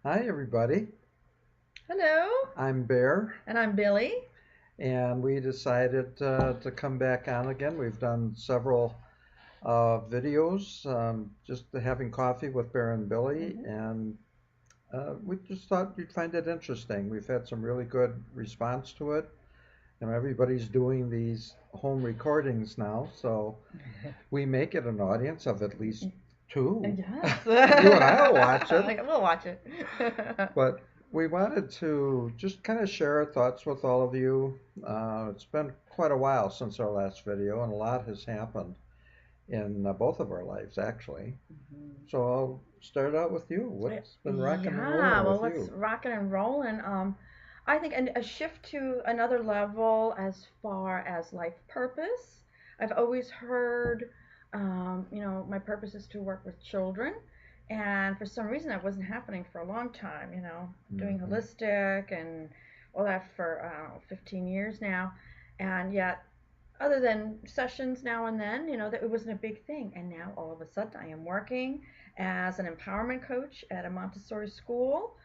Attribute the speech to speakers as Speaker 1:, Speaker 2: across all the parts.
Speaker 1: Hi, everybody.
Speaker 2: Hello,
Speaker 1: I'm Bear,
Speaker 2: and I'm Billy.
Speaker 1: and we decided to come back on again. We've done several videos, just having coffee with Bear and Billy,
Speaker 2: hmm
Speaker 1: and we just thought you'd find it interesting. We've had some really good response to it. Everybody's doing these home recordings now, so we make it an audience of at least two.
Speaker 2: Yes.
Speaker 1: You and I will watch it.
Speaker 2: We'll watch it.
Speaker 1: But we wanted to just kind of share our thoughts with all of you. It's been quite a while since our last video, and a lot has happened in both of our lives, actually.
Speaker 2: Mhm.
Speaker 1: So I'll start out with you. What's been rocking and
Speaker 2: Yeah,
Speaker 1: rolling
Speaker 2: well,
Speaker 1: with
Speaker 2: what's
Speaker 1: you?
Speaker 2: rocking and rolling? I think a shift to another level as far as life purpose. I've always heard, my purpose is to work with children, and for some reason that wasn't happening for a long time. Doing
Speaker 1: Hmm.
Speaker 2: holistic and all that for 15 years now, and yet other than sessions now and then, that it wasn't a big thing. And now all of a sudden, I am working as an empowerment coach at a Montessori school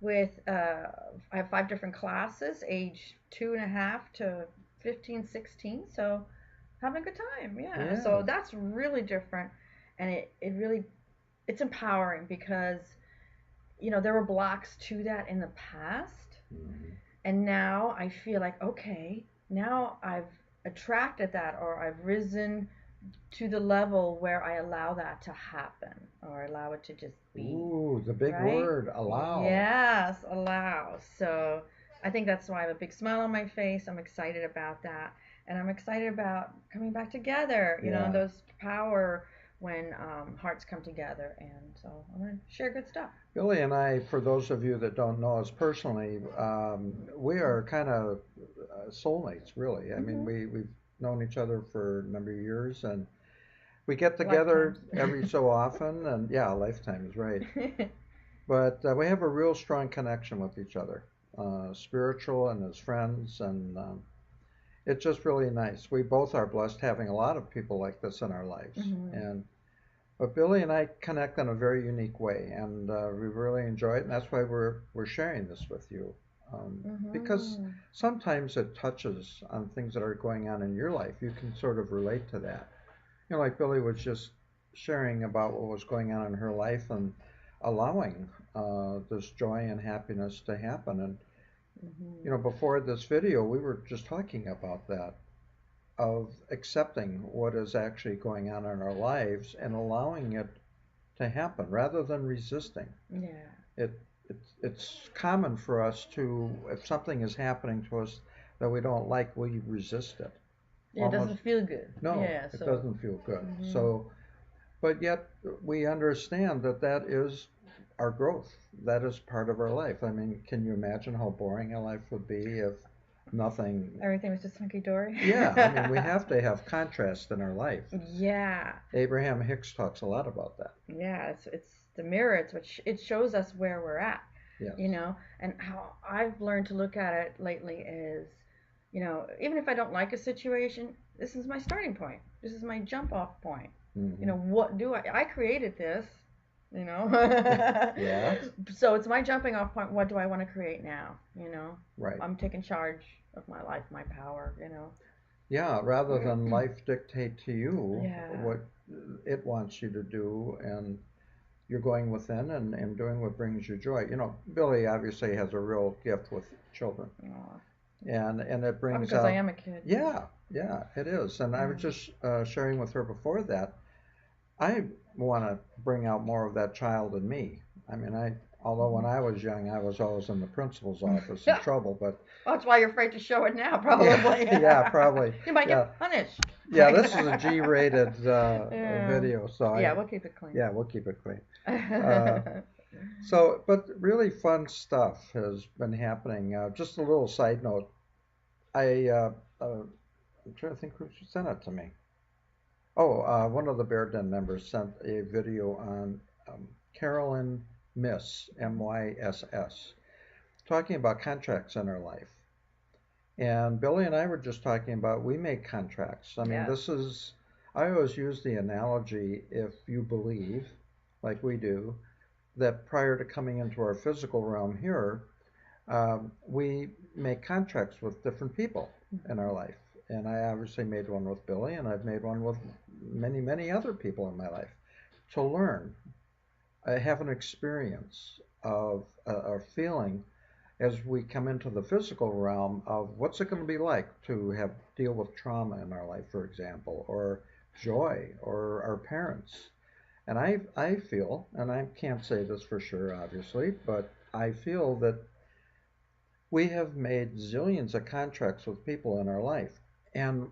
Speaker 2: with, I have 5 different classes, age 2.5 to 15, 16. So having a good time. Yeah.
Speaker 1: Yeah.
Speaker 2: So that's really different. And it really, it's empowering because, there were blocks to that in the past,
Speaker 1: Hmm.
Speaker 2: and now I feel like, okay, now I've attracted that, or I've risen to the level where I allow that to happen, or allow it to just be,
Speaker 1: Ooh, the big
Speaker 2: right?
Speaker 1: word, allow.
Speaker 2: Yes, allow. So I think that's why I have a big smile on my face. I'm excited about that. And I'm excited about coming back together,
Speaker 1: Yeah.
Speaker 2: those power when hearts come together. And so I'm going to share good stuff.
Speaker 1: Billy and I, for those of you that don't know us personally, we are kind of soulmates, really. I mean,
Speaker 2: Mm-hmm.
Speaker 1: we've known each other for a number of years, and we get
Speaker 2: Lifetimes.
Speaker 1: together every so often, and yeah, a lifetime is right. But we have a real strong connection with each other, spiritual and as friends, and it's just really nice. We both are blessed having a lot of people like this in our lives,
Speaker 2: hmm
Speaker 1: and but Billy and I connect in a very unique way, and we really enjoy it, and that's why we're sharing this with you, because
Speaker 2: hmm
Speaker 1: sometimes it touches on things that are going on in your life. You can sort of relate to that. Like Billy was just sharing about what was going on in her life and allowing this joy and happiness to happen. And
Speaker 2: hmm
Speaker 1: before this video, we were just talking about that, of accepting what is actually going on in our lives and allowing it to happen rather than resisting.
Speaker 2: Yeah.
Speaker 1: It, it's common for us to, if something is happening to us that we don't like, we resist it.
Speaker 2: Yeah, it
Speaker 1: Almost,
Speaker 2: doesn't feel good.
Speaker 1: no,
Speaker 2: Yeah,
Speaker 1: it
Speaker 2: so.
Speaker 1: doesn't feel good.
Speaker 2: hmm
Speaker 1: So, but yet we understand that that is our growth. That is part of our life. I mean, can you imagine how boring a life would be if nothing?
Speaker 2: Everything was just hunky dory.
Speaker 1: Yeah, I mean, we have to have contrast in our life.
Speaker 2: Yeah.
Speaker 1: Abraham Hicks talks a lot about that.
Speaker 2: Yeah, it's the mirror. It's it shows us where we're at,
Speaker 1: Yes.
Speaker 2: and how I've learned to look at it lately is, even if I don't like a situation, this is my starting point. This is my jump off point.
Speaker 1: Hmm.
Speaker 2: What do I created this, you know.
Speaker 1: Yes.
Speaker 2: So it's my jumping off point. What do I want to create now?
Speaker 1: Right.
Speaker 2: I'm taking charge of my life, my power.
Speaker 1: Yeah, rather than life dictate to you
Speaker 2: Yeah.
Speaker 1: what it wants you to do, and you're going within and doing what brings you joy. Billy obviously has a real gift with children,
Speaker 2: Aw.
Speaker 1: and it
Speaker 2: Probably
Speaker 1: brings
Speaker 2: because I
Speaker 1: out,
Speaker 2: am a kid.
Speaker 1: yeah, yeah, it is. And I was
Speaker 2: Yeah.
Speaker 1: just sharing with her before that I want to bring out more of that child in me. I mean, although when
Speaker 2: Mhm.
Speaker 1: I was young, I was always in the principal's office in trouble, but
Speaker 2: That's why you're afraid to show it now,
Speaker 1: yeah,
Speaker 2: probably.
Speaker 1: yeah, probably,
Speaker 2: You might
Speaker 1: yeah,
Speaker 2: get punished.
Speaker 1: yeah. This is a G-rated
Speaker 2: Yeah.
Speaker 1: video, so
Speaker 2: Yeah, we'll keep it clean.
Speaker 1: yeah, we'll keep it clean. Uh, but really fun stuff has been happening. Just a little side note. I I'm trying to think who sent it to me. Oh, one of the Bear Den members sent a video on Carolyn Miss, Myss, talking about contracts in her life. And Billy and I were just talking about we make contracts. I mean,
Speaker 2: Yes.
Speaker 1: I always use the analogy, if you believe, like we do, that prior to coming into our physical realm here, we make contracts with different people in our life. And I obviously made one with Billy, and I've made one with many, many other people in my life to learn. I have an experience of a feeling as we come into the physical realm of what's it going to be like to have deal with trauma in our life, for example, or joy, or our parents. And I feel, and I can't say this for sure, obviously, but I feel that we have made zillions of contracts with people in our life. And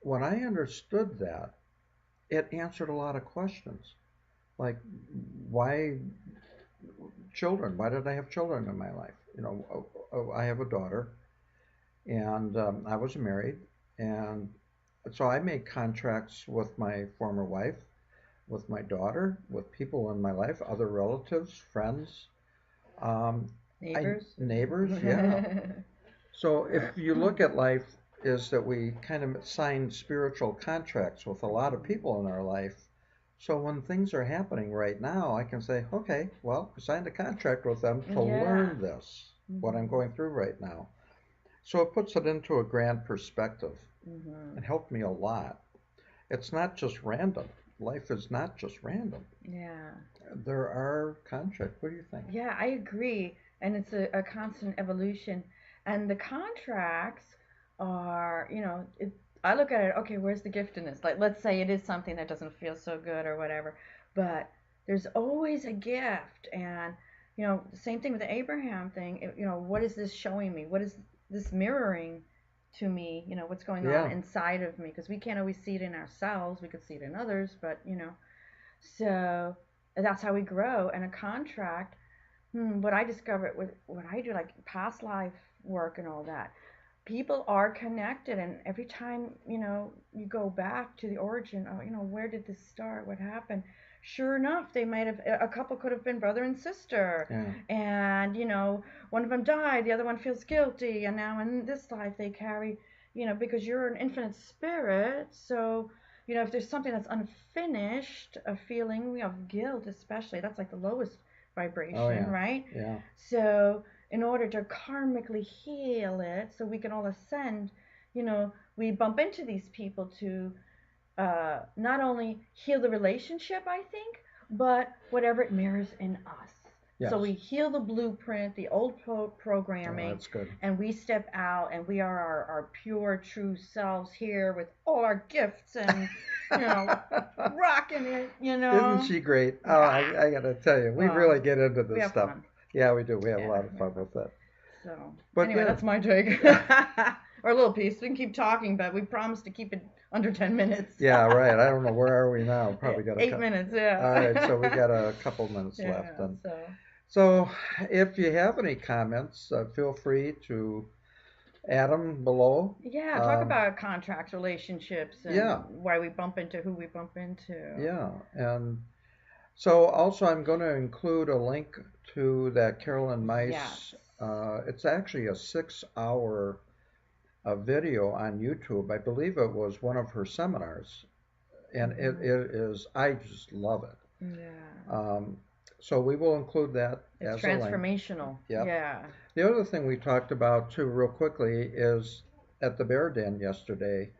Speaker 1: when I understood that, it answered a lot of questions. Like, why children? Why did I have children in my life? I have a daughter, and I was married. And so I made contracts with my former wife, with my daughter, with people in my life, other relatives, friends, um,
Speaker 2: Neighbors.
Speaker 1: neighbors, yeah. So if you look at life, is that we kind of sign spiritual contracts with a lot of people in our life. So when things are happening right now, I can say, okay, well, I signed a contract with them to
Speaker 2: Yeah.
Speaker 1: learn this, what I'm going through right now. So it puts it into a grand perspective
Speaker 2: Mm-hmm.
Speaker 1: and helped me a lot. It's not just random. Life is not just random.
Speaker 2: Yeah.
Speaker 1: There are contracts. What do you think?
Speaker 2: Yeah, I agree. And it's a constant evolution. And the contracts are, I look at it, okay, where's the gift in this? Like, let's say it is something that doesn't feel so good or whatever, but there's always a gift. And, the same thing with the Abraham thing. What is this showing me? What is this mirroring to me? What's going on
Speaker 1: Yeah,
Speaker 2: inside of me? Because we can't always see it in ourselves. We could see it in others, but, so that's how we grow. And a contract, what I discovered with what I do, like past life work and all that, people are connected. And every time, you go back to the origin, oh, where did this start? What happened? Sure enough, they might have, a couple could have been brother and sister.
Speaker 1: yeah.
Speaker 2: And, one of them died, the other one feels guilty. And now in this life, they carry, because you're an infinite spirit. So, if there's something that's unfinished, a feeling of guilt, especially, that's like the lowest
Speaker 1: Oh
Speaker 2: vibration,
Speaker 1: yeah,
Speaker 2: right?
Speaker 1: yeah,
Speaker 2: So, in order to karmically heal it, so we can all ascend, we bump into these people to not only heal the relationship, I think, but whatever it mirrors in us. So
Speaker 1: yes.
Speaker 2: we heal the blueprint, the old
Speaker 1: Oh,
Speaker 2: programming,
Speaker 1: that's good.
Speaker 2: and we step out and we are our pure, true selves here with all our gifts and, you know, rocking it.
Speaker 1: Isn't she great? Oh,
Speaker 2: Yeah.
Speaker 1: I gotta tell you, we
Speaker 2: Well,
Speaker 1: really get into
Speaker 2: we
Speaker 1: this
Speaker 2: have
Speaker 1: stuff.
Speaker 2: fun.
Speaker 1: Yeah, we do. We have a
Speaker 2: Yeah,
Speaker 1: lot of
Speaker 2: we
Speaker 1: fun
Speaker 2: have fun.
Speaker 1: with it.
Speaker 2: So,
Speaker 1: But
Speaker 2: anyway,
Speaker 1: yeah,
Speaker 2: that's my take. Or a little piece. We can keep talking, but we promised to keep it under 10 minutes.
Speaker 1: yeah, right. I don't know where are we now. Probably got a
Speaker 2: Eight
Speaker 1: cut.
Speaker 2: minutes,
Speaker 1: All right, so we
Speaker 2: yeah.
Speaker 1: got a couple minutes left,
Speaker 2: Yeah,
Speaker 1: and
Speaker 2: so.
Speaker 1: so if you have any comments, feel free to add them below.
Speaker 2: Yeah, talk
Speaker 1: Um,
Speaker 2: about contracts, relationships,
Speaker 1: yeah,
Speaker 2: and why we bump into who we bump into.
Speaker 1: yeah, and so also I'm going to include a link to that Carolyn
Speaker 2: Yes.
Speaker 1: Mice. It's actually a 6 hour video on YouTube. I believe it was one of her seminars, and
Speaker 2: Hmm.
Speaker 1: it is. I just love it.
Speaker 2: Yeah.
Speaker 1: Um, so we will include that
Speaker 2: It's
Speaker 1: as a link.
Speaker 2: transformational.
Speaker 1: Yep.
Speaker 2: Yeah.
Speaker 1: The other thing we talked about too, real quickly, is at the Bear Den yesterday.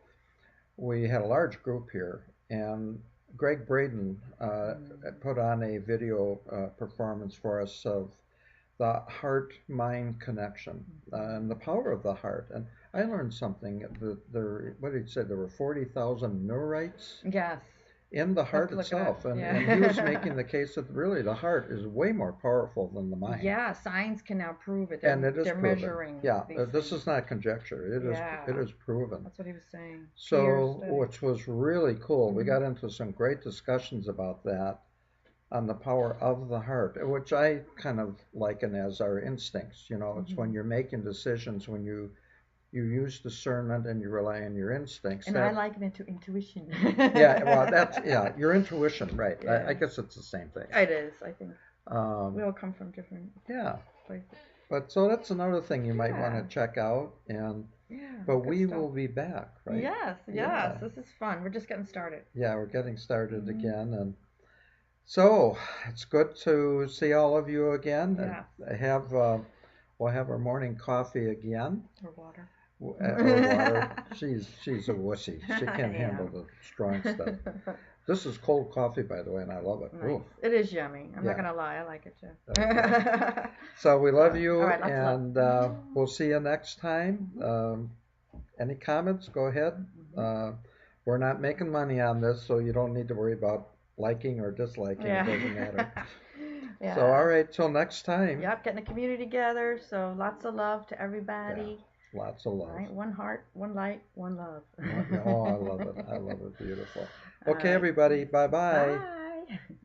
Speaker 1: We had a large group here, and Greg Braden put
Speaker 2: Mm.
Speaker 1: on a video performance for us of the heart-mind connection and the power of the heart. And I learned something. What did he say? There were 40,000 neurites
Speaker 2: Yes.
Speaker 1: in the
Speaker 2: I have
Speaker 1: heart
Speaker 2: to look it up.
Speaker 1: itself, and he was making
Speaker 2: Yeah.
Speaker 1: the case that really the heart is way more powerful than the mind,
Speaker 2: Yeah, science can now prove it.
Speaker 1: and
Speaker 2: They're
Speaker 1: it is
Speaker 2: they're
Speaker 1: proven.
Speaker 2: measuring
Speaker 1: Yeah,
Speaker 2: these
Speaker 1: this
Speaker 2: things.
Speaker 1: is not conjecture. It
Speaker 2: Yeah.
Speaker 1: is proven.
Speaker 2: That's what he was saying. Peer
Speaker 1: So,
Speaker 2: study.
Speaker 1: which was really cool. We
Speaker 2: Hmm.
Speaker 1: got into some great discussions about that on the power of the heart, which I kind of liken as our instincts. It's when
Speaker 2: Hmm.
Speaker 1: you're making decisions, when you use discernment and you rely on your instincts.
Speaker 2: And I
Speaker 1: That
Speaker 2: liken it to intuition.
Speaker 1: Yeah, well, that's yeah, your intuition, right? I
Speaker 2: Yeah,
Speaker 1: guess it's the same thing.
Speaker 2: it is. I think we
Speaker 1: Um,
Speaker 2: all come from different
Speaker 1: yeah,
Speaker 2: places.
Speaker 1: but so that's another thing you might want
Speaker 2: Yeah,
Speaker 1: to check out. And
Speaker 2: yeah,
Speaker 1: but
Speaker 2: good
Speaker 1: we
Speaker 2: stuff.
Speaker 1: will be back, right?
Speaker 2: Yes, yes.
Speaker 1: Yeah,
Speaker 2: This is fun. We're just getting started.
Speaker 1: yeah, we're getting started
Speaker 2: Hmm.
Speaker 1: again, and So it's good to see all of you again.
Speaker 2: Yeah.
Speaker 1: Have we'll have our morning coffee again,
Speaker 2: Or water.
Speaker 1: or water. She's a wussy. She can't
Speaker 2: I
Speaker 1: handle
Speaker 2: am.
Speaker 1: the strong stuff. This is cold coffee, by the way, and I love it.
Speaker 2: Nice.
Speaker 1: Ooh,
Speaker 2: It is yummy. I'm not
Speaker 1: yeah.
Speaker 2: gonna lie, I like it too.
Speaker 1: Okay. So we love
Speaker 2: All
Speaker 1: you,
Speaker 2: right, lots of love.
Speaker 1: and we'll see you next time. Any comments? Go ahead.
Speaker 2: Mhm.
Speaker 1: Uh, we're not making money on this, so you don't need to worry about liking or disliking. It
Speaker 2: Yeah.
Speaker 1: doesn't matter. So, all
Speaker 2: Yeah.
Speaker 1: right, till next time.
Speaker 2: Yep, getting the community together. So lots of love to
Speaker 1: Yeah,
Speaker 2: everybody.
Speaker 1: lots of
Speaker 2: All
Speaker 1: love.
Speaker 2: right, one heart, one light, one love.
Speaker 1: Oh, I love it. I love it. Beautiful.
Speaker 2: All
Speaker 1: Okay,
Speaker 2: right.
Speaker 1: everybody. Bye bye.
Speaker 2: Bye.